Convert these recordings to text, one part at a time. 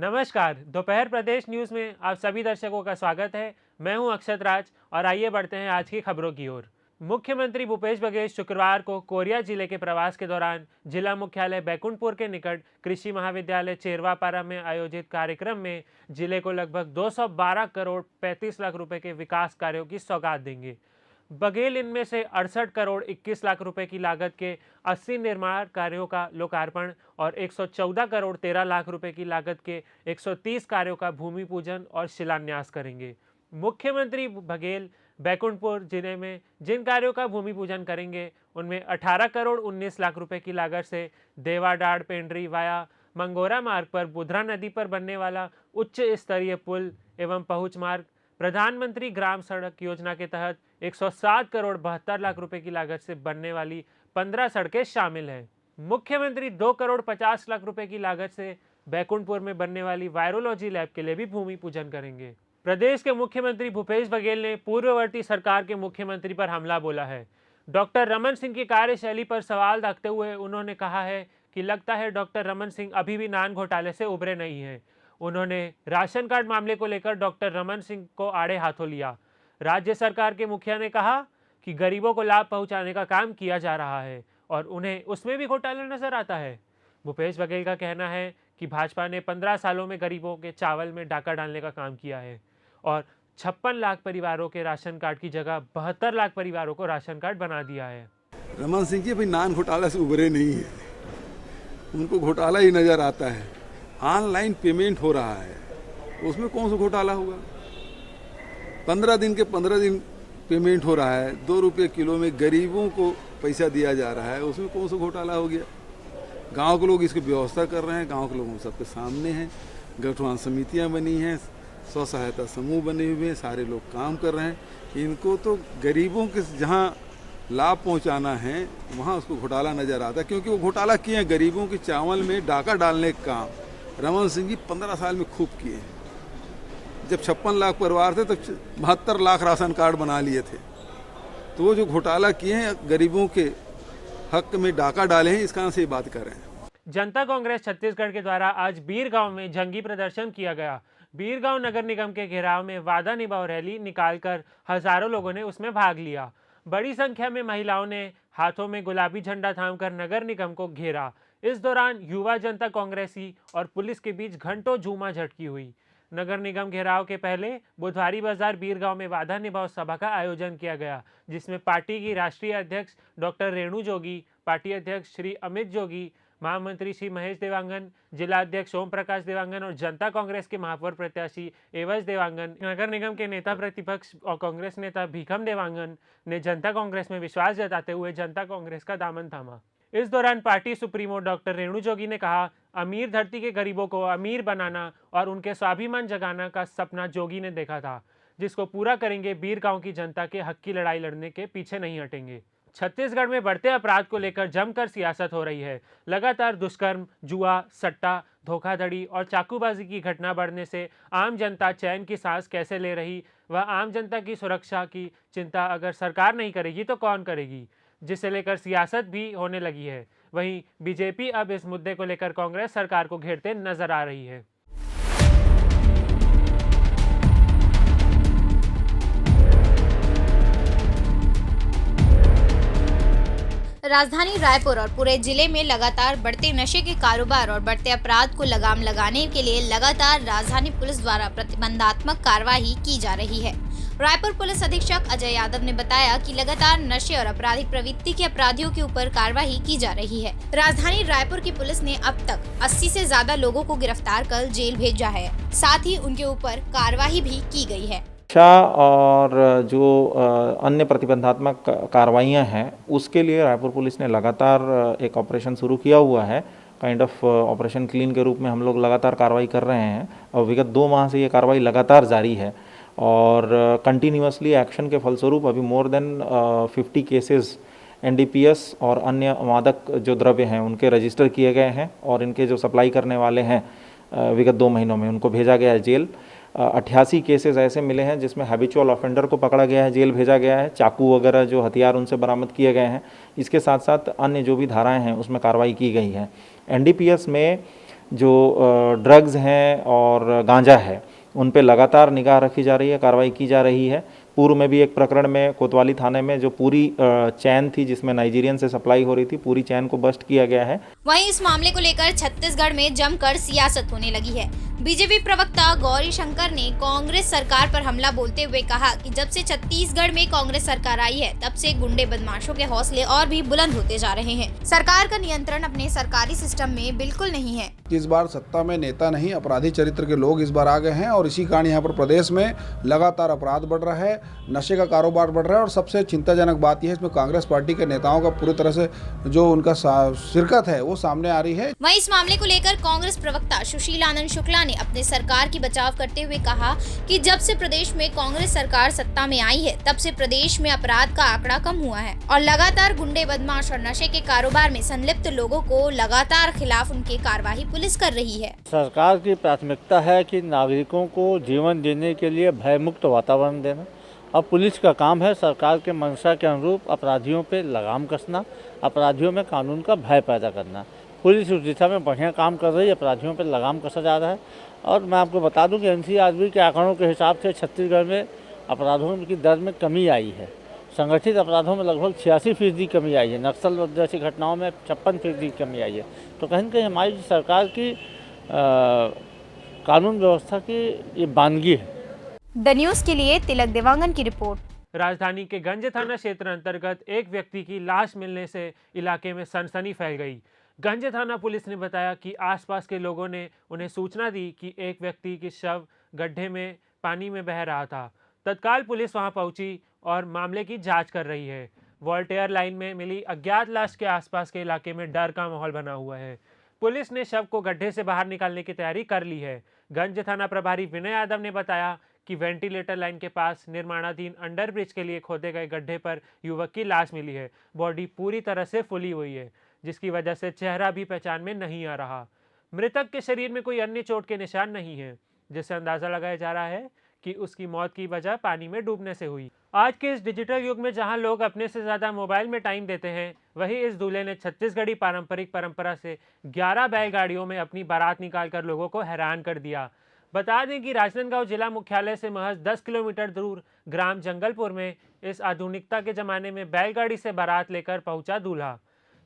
नमस्कार। दोपहर प्रदेश न्यूज़ में आप सभी दर्शकों का स्वागत है। मैं हूं अक्षत राज और आइए बढ़ते हैं आज की खबरों की ओर। मुख्यमंत्री भूपेश बघेल शुक्रवार को कोरिया जिले के प्रवास के दौरान जिला मुख्यालय बैकुंठपुर के निकट कृषि महाविद्यालय चेरवापारा में आयोजित कार्यक्रम में जिले को लगभग 212 करोड़ 35 लाख रुपए के विकास कार्यों की सौगात देंगे। बघेल इनमें से 68 करोड़ 21 लाख रुपए की लागत के 80 निर्माण कार्यों का लोकार्पण और 114 करोड़ 13 लाख रुपए की लागत के 130 कार्यों का भूमि पूजन और शिलान्यास करेंगे। मुख्यमंत्री बघेल बैकुंठपुर जिले में जिन कार्यों का भूमि पूजन करेंगे उनमें 18 करोड़ 19 लाख रुपए की लागत से देवाडाड़ पेंड्री वाया मंगोरा मार्ग पर बुधरा नदी पर बनने वाला उच्च स्तरीय पुल एवं पहुंच मार्ग, प्रधानमंत्री ग्राम सड़क योजना के तहत 107 करोड़ 72 लाख रुपए की लागत से बनने वाली 15 सड़कें शामिल हैं। मुख्यमंत्री 2 करोड़ 50 लाख रुपए की लागत से बैकुंठपुर में बनने वाली वायरोलॉजी लैब के लिए भी भूमि पूजन करेंगे। प्रदेश के मुख्यमंत्री भूपेश बघेल ने पूर्ववर्ती सरकार के मुख्यमंत्री पर हमला बोला है। डॉक्टर रमन सिंह की कार्यशैली पर सवाल रखते हुए उन्होंने कहा है कि लगता है डॉक्टर रमन सिंह अभी भी नान घोटाले से उभरे नहीं हैं। उन्होंने राशन कार्ड मामले को लेकर डॉक्टर रमन सिंह को आड़े हाथों लिया। राज्य सरकार के मुखिया ने कहा कि गरीबों को लाभ पहुंचाने का काम किया जा रहा है और उन्हें उसमें भी घोटाला नजर आता है। भूपेश बघेल का कहना है कि भाजपा ने 15 सालों में गरीबों के चावल में डाका डालने का काम किया है और 56 लाख परिवारों के राशन कार्ड की जगह 72 लाख परिवारों को राशन कार्ड बना दिया है। रमन सिंह जी भाई नान घोटाला से उभरे नहीं है, उनको घोटाला ही नजर आता है। ऑनलाइन पेमेंट हो रहा है, उसमें कौन सा घोटाला होगा? 15 दिन के 15 दिन पेमेंट हो रहा है, 2 रुपये किलो में गरीबों को पैसा दिया जा रहा है, उसमें कौन सा घोटाला हो गया? गांव के लोग इसकी व्यवस्था कर रहे हैं, गांव के लोग सबके सामने हैं, गठवान समितियां बनी हैं, स्व सहायता समूह बने हुए हैं, सारे लोग काम कर रहे हैं। इनको तो गरीबों के जहाँ लाभ पहुंचाना है वहाँ उसको घोटाला नज़र आता है, क्योंकि वो घोटाला किए हैं गरीबों के चावल में डाका डालने का काम रमन सिंह जी 15 साल में खूब किए हैं। जब 56 लाख परिवार थे तब 72 लाख राशन कार्ड बना लिए थे। तो वो जो घोटाला किए हैं गरीबों के हक में डाका डाले हैं, इस कारण से ये बात कर रहे हैं। जनता कांग्रेस छत्तीसगढ़ के द्वारा आज बीरगांव में जंगी प्रदर्शन किया गया। बीरगांव नगर निगम के घेराव में वादा निभाओ रैली निकालकर हजारों लोगों ने उसमें भाग लिया। बड़ी संख्या में महिलाओं ने हाथों में गुलाबी झंडा थामकर नगर निगम को घेरा। इस दौरान युवा जनता कांग्रेसी और पुलिस के बीच घंटों झूमाझटकी हुई। नगर निगम घेराव के पहले बुधवारी बाजार बीरगांव में वादा निभाओ सभा का आयोजन किया गया, जिसमें पार्टी की राष्ट्रीय अध्यक्ष डॉक्टर रेणु जोगी, पार्टी अध्यक्ष श्री अमित जोगी, महामंत्री श्री महेश देवांगन, जिला अध्यक्ष ओम प्रकाश देवांगन और जनता कांग्रेस के महापौर प्रत्याशी एवज देवांगन, नगर निगम के नेता प्रतिपक्ष और कांग्रेस नेता भीखम देवांगन ने जनता कांग्रेस में विश्वास जताते हुए जनता कांग्रेस का दामन थामा। इस दौरान party supremo doctor Renu Jogi ने कहा, अमीर धरती के गरीबों को अमीर बनाना और उनके स्वाभिमान जगाना का सपना जोगी ने देखा था, जिसको पूरा करेंगे। बीरगांव की जनता के हक की लड़ाई लड़ने के पीछे नहीं हटेंगे। छत्तीसगढ़ में बढ़ते अपराध को लेकर जमकर सियासत हो रही है। लगातार दुष्कर्म, जुआ, सट्टा, धोखाधड़ी और चाकूबाजी की घटना बढ़ने से आम जनता चैन की सांस कैसे ले रही? वह आम जनता की सुरक्षा की चिंता अगर सरकार नहीं करेगी तो कौन करेगी, जिसे लेकर सियासत भी होने लगी है। वहीं बीजेपी अब इस मुद्दे को लेकर कांग्रेस सरकार को घेरते नजर आ रही है। राजधानी रायपुर और पूरे जिले में लगातार बढ़ते नशे के कारोबार और बढ़ते अपराध को लगाम लगाने के लिए लगातार राजधानी पुलिस द्वारा प्रतिबंधात्मक कार्रवाई की जा रही है। रायपुर पुलिस अधीक्षक अजय यादव ने बताया कि लगातार नशे और आपराधिक प्रवृत्ति के अपराधियों के ऊपर कार्रवाई की जा रही है। राजधानी रायपुर की पुलिस ने अब तक 80 से ज्यादा लोगों को गिरफ्तार कर जेल भेजा है, साथ ही उनके ऊपर कार्रवाई भी की गई है। और जो अन्य प्रतिबंधात्मक कार्रवाइयाँ हैं उसके लिए रायपुर पुलिस ने लगातार एक ऑपरेशन शुरू किया हुआ है। काइंड ऑफ ऑपरेशन क्लीन के रूप में हम लोग लगातार कार्रवाई कर रहे हैं और विगत 2 माह से ये कार्रवाई लगातार जारी है और कंटिन्यूसली एक्शन के फलस्वरूप अभी मोर देन 50 केसेस NDPS और अन्य मादक जो द्रव्य हैं उनके रजिस्टर किए गए हैं और इनके जो सप्लाई करने वाले हैं विगत 2 महीनों में उनको भेजा गया है जेल। 88 केसेस ऐसे मिले हैं जिसमें हैबिचुअल ऑफेंडर को पकड़ा गया है, जेल भेजा गया है, चाकू वगैरह जो हथियार उनसे बरामद किए गए हैं। इसके साथ साथ अन्य जो भी धाराएं हैं उसमें कार्रवाई की गई है। NDPS में जो ड्रग्स हैं और गांजा है उन पे लगातार निगाह रखी जा रही है, कार्रवाई की जा रही है। पूर्व में भी एक प्रकरण में कोतवाली थाने में जो पूरी चैन थी जिसमें नाइजीरियन से सप्लाई हो रही थी, पूरी चैन को बस्ट किया गया है। वहीं इस मामले को लेकर छत्तीसगढ़ में जमकर सियासत होने लगी है। बीजेपी प्रवक्ता गौरी शंकर ने कांग्रेस सरकार पर हमला बोलते हुए कहा कि जब से छत्तीसगढ़ में कांग्रेस सरकार आई है तब से गुंडे बदमाशों के हौसले और भी बुलंद होते जा रहे हैं। सरकार का नियंत्रण अपने सरकारी सिस्टम में बिल्कुल नहीं है। इस बार सत्ता में नेता नहीं अपराधी चरित्र के लोग इस बार आ गए हैं और इसी कारण यहाँ पर प्रदेश में लगातार अपराध बढ़ रहा है, नशे का कारोबार बढ़ रहा है और सबसे चिंताजनक बात यह है इसमें कांग्रेस पार्टी के नेताओं का पूरी तरह से जो उनका शिरकत है वो सामने आ रही है। वहीं इस मामले को लेकर कांग्रेस प्रवक्ता सुशील आनंद शुक्ला ने अपने सरकार की बचाव करते हुए कहा कि जब से प्रदेश में कांग्रेस सरकार सत्ता में आई है तब से प्रदेश में अपराध का आंकड़ा कम हुआ है और लगातार गुंडे बदमाश और नशे के कारोबार में संलिप्त लोगों को लगातार खिलाफ उनकी कार्रवाई पुलिस कर रही है। सरकार की प्राथमिकता है कि नागरिकों को जीवन जीने के लिए भयमुक्त वातावरण देना। अब पुलिस का काम है सरकार के मंशा के अनुरूप अपराधियों पे लगाम कसना, अपराधियों में कानून का भय पैदा करना। पुलिस उस दिशा में बढ़िया काम कर रही है, अपराधियों पे लगाम कसा जा रहा है। और मैं आपको बता दूं कि एनसीआरबी के आंकड़ों के हिसाब से छत्तीसगढ़ में अपराधों की दर में कमी आई है। संगठित अपराधों में लगभग 86% कमी आई है, नक्सल जैसी घटनाओं में 56% कमी आई है। तो कहीं न कहीं हमारी सरकार की कानून व्यवस्था की ये बानगी है। द न्यूज़ के लिए तिलक देवांगन की रिपोर्ट। राजधानी के गंज थाना क्षेत्र अंतर्गत एक व्यक्ति की लाश मिलने से इलाके में सनसनी फैल गई। गंज थाना पुलिस ने बताया कि आसपास के लोगों ने उन्हें सूचना दी कि एक व्यक्ति की शव गड्ढे में पानी में बह रहा था। तत्काल पुलिस वहां पहुंची और मामले की जांच कर रही है। वॉल्टेयर लाइन में मिली अज्ञात लाश के आसपास के इलाके में डर का माहौल बना हुआ है। पुलिस ने शव को गड्ढे से बाहर निकालने की तैयारी कर ली है। गंज थाना प्रभारी विनय यादव ने बताया कि वेंटिलेटर लाइन के पास निर्माणाधीन अंडरब्रिज के लिए खोदे गए गड्ढे पर युवक की लाश मिली है। बॉडी पूरी तरह से फुली हुई है, जिसकी वजह से चेहरा भी पहचान में नहीं आ रहा। मृतक के शरीर में कोई अन्य चोट के निशान नहीं है, जिससे अंदाजा लगाया जा रहा है कि उसकी मौत की वजह पानी में डूबने से हुई। आज के इस डिजिटल युग में जहां लोग अपने से ज़्यादा मोबाइल में टाइम देते हैं, वहीं इस दूल्हे ने छत्तीसगढ़ी पारंपरिक परंपरा से 11 बैलगाड़ियों में अपनी बारात निकालकर लोगों को हैरान कर दिया। बता दें कि राजनांदगांव जिला मुख्यालय से महज 10 किलोमीटर दूर ग्राम जंगलपुर में इस आधुनिकता के ज़माने में बैलगाड़ी से बारात लेकर पहुंचा दूल्हा।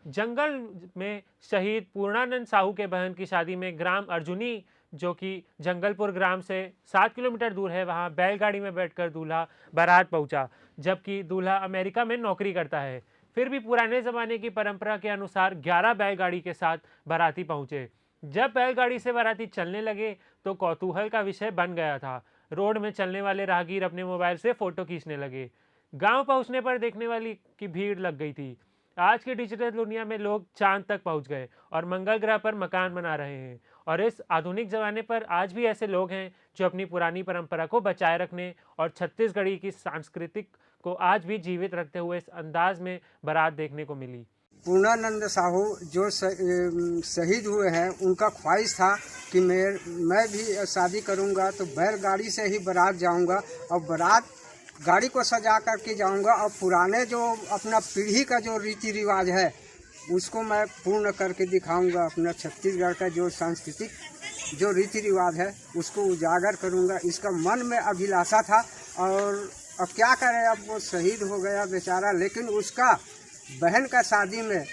जंगल में शहीद पूर्णानंद साहू के बहन की शादी में ग्राम अर्जुनी, जो कि जंगलपुर ग्राम से 7 किलोमीटर दूर है, वहां बैलगाड़ी में बैठकर दूल्हा बारात पहुंचा, जबकि दूल्हा अमेरिका में नौकरी करता है। फिर भी पुराने ज़माने की परंपरा के अनुसार 11 बैलगाड़ी के साथ बाराती पहुंचे। जब बैलगाड़ी से बाराती चलने लगे तो कौतूहल का विषय बन गया था। रोड में चलने वाले राहगीर अपने मोबाइल से फ़ोटो खींचने लगे। गांव पहुंचने पर देखने वाली की भीड़ लग गई थी। आज की डिजिटल दुनिया में लोग चांद तक पहुंच गए और मंगल ग्रह पर मकान बना रहे हैं। और इस आधुनिक ज़माने पर आज भी ऐसे लोग हैं जो अपनी पुरानी परंपरा को बचाए रखने और छत्तीसगढ़ी की सांस्कृतिक को आज भी जीवित रखते हुए इस अंदाज में बारात देखने को मिली। पूर्णानंद साहू जो शहीद हुए हैं, उनका ख्वाहिश था कि मैं भी शादी करूंगा तो बैलगाड़ी से ही बारात जाऊंगा और बारात गाड़ी को सजा करके जाऊंगा और पुराने जो अपना पीढ़ी का जो रीति रिवाज है उसको मैं पूर्ण करके दिखाऊंगा। अपना छत्तीसगढ़ का जो सांस्कृतिक जो रीति रिवाज है उसको उजागर करूंगा। इसका मन में अभिलाषा था और अब क्या करें, अब वो शहीद हो गया बेचारा। लेकिन उसका बहन का शादी में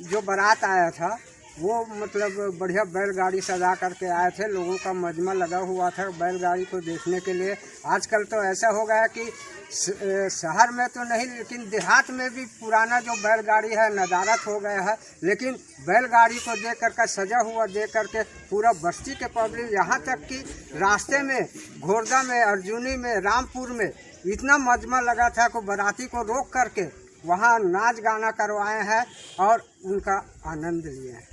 जो बारात आया था वो मतलब बढ़िया बैलगाड़ी सजा करके आए थे। लोगों का मजमा लगा हुआ था बैलगाड़ी को देखने के लिए। आजकल तो ऐसा हो गया कि शहर में तो नहीं लेकिन देहात में भी पुराना जो बैलगाड़ी है नदारत हो गया है। लेकिन बैलगाड़ी को देख कर सजा हुआ देख करके पूरा बस्ती के पब्लिक, यहाँ तक कि रास्ते में घोरदा में, अर्जुनी में, रामपुर में इतना मजमा लगा था कि बाराती को रोक करके वहाँ नाच गाना करवाए हैं और उनका आनंद लिए हैं।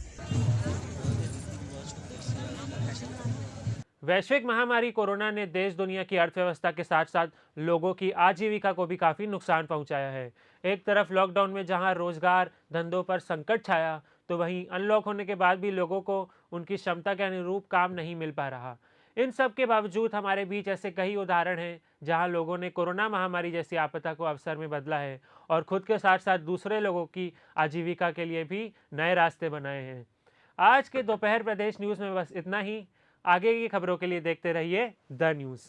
वैश्विक महामारी कोरोना ने देश दुनिया की अर्थव्यवस्था के साथ साथ लोगों की आजीविका को भी काफ़ी नुकसान पहुंचाया है। एक तरफ लॉकडाउन में जहां रोजगार धंधों पर संकट छाया, तो वहीं अनलॉक होने के बाद भी लोगों को उनकी क्षमता के अनुरूप काम नहीं मिल पा रहा। इन सब के बावजूद हमारे बीच ऐसे कई उदाहरण हैं जहां लोगों ने कोरोना महामारी जैसी आपदा को अवसर में बदला है और खुद के साथ साथ दूसरे लोगों की आजीविका के लिए भी नए रास्ते बनाए हैं। आज के दोपहर प्रदेश न्यूज़ में बस इतना ही। आगे की खबरों के लिए देखते रहिए द न्यूज़।